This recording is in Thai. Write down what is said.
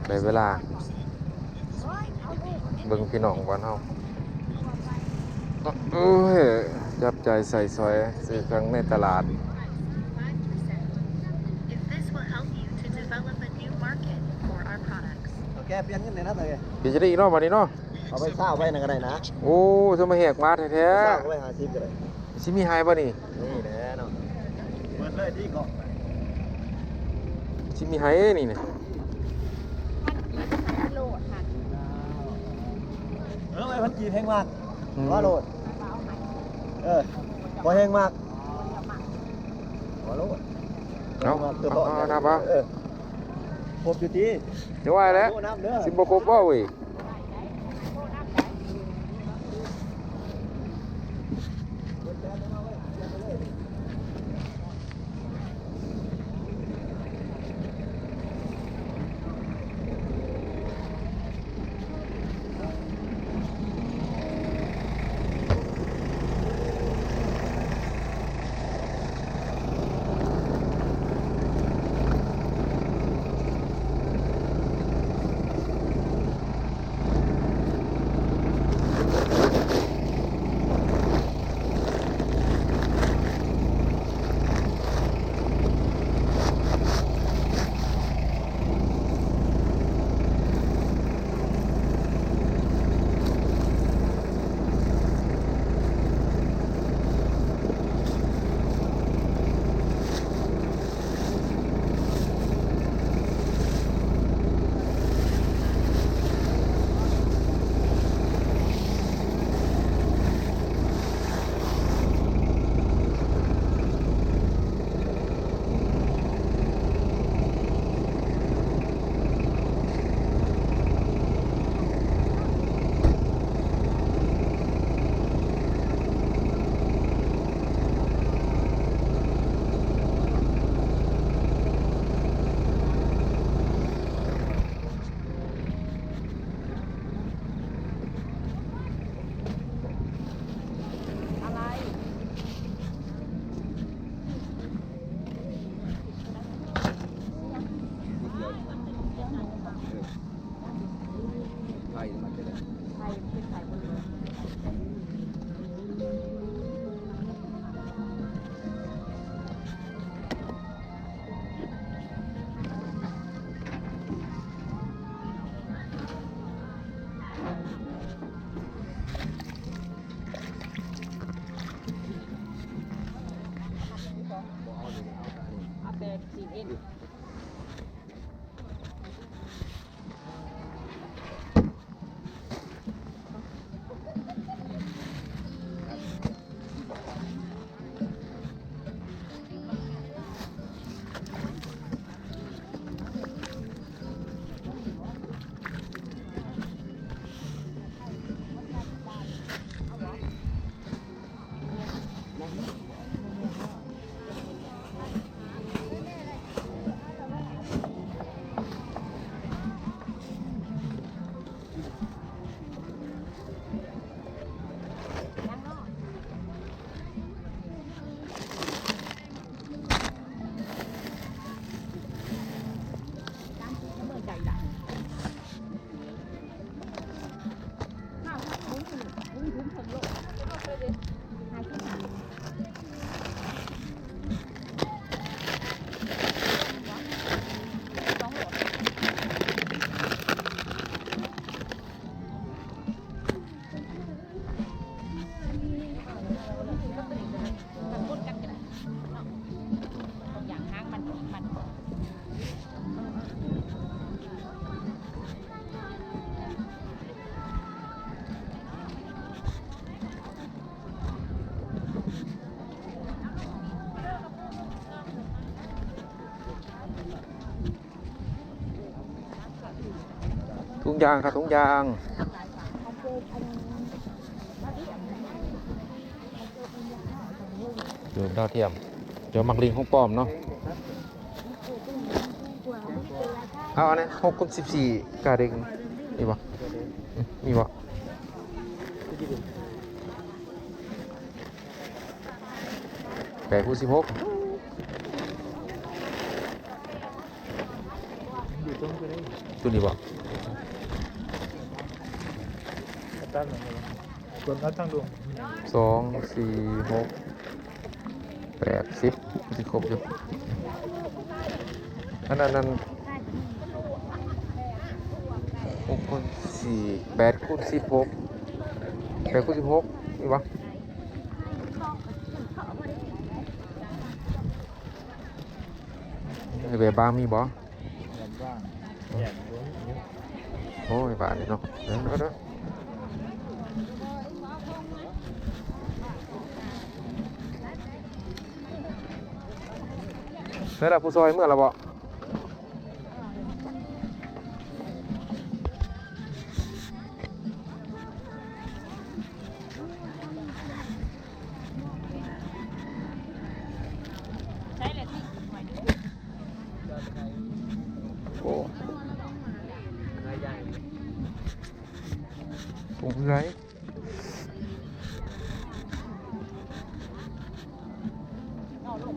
ได้เวลาเบิ่งพี่น้องบ้านเฮาโอ้ยจับใจใส่ซอยซื้อเครื่องในตลาด แกเปลี่ยนเงินในนั้นเลย พี่จะได้อีกเนาะบัดนี้เนาะ เอาไปเศร้าไว้นั่นก็ได้นะ โอ้จะมาแหกมาแท้ เศร้าไว้50ก็ได้ ๆสิมีหายบ่นี่ นี่แหละเนาะเปิดเลยที่เกาะ สิมีหายนี่นะ โหลดค่ะ ไอ้พันกีแพงมากว่าโหลดพอแพงมากว่าโหลด เอานับบ่ ครบอยู่ที่ เดี๋ยวว่าแล้วสิบ่ครบบ่เว้ยเอาแต่จีเอ็น ถุงยางครับถุงยางเดี๋ยวดาวเทียมเดี๋ยวมักลิงของปลอมเนาะเอาอันนี้6x14กาเด็กมีบ่มีบ่8x16 ต้มก็ได้ ตัวนี้บ่ ตั้งหน่อยส่วนนัดตั้งดวง 2 4 6 8 10สิครบอยู่อันนั้น6คูณ4 8คูณ16 8คูณ16นี่บ่ไอ้แบบบางมีบ่ แบบว่างแย่ด้วย โอ้ยบาทนี่เนาะเด้อใช่ละผู้ซอยเมื่อละบ่ ใช่เลยที่ โอ้ รายใหญ่ ถุงไร เอาลง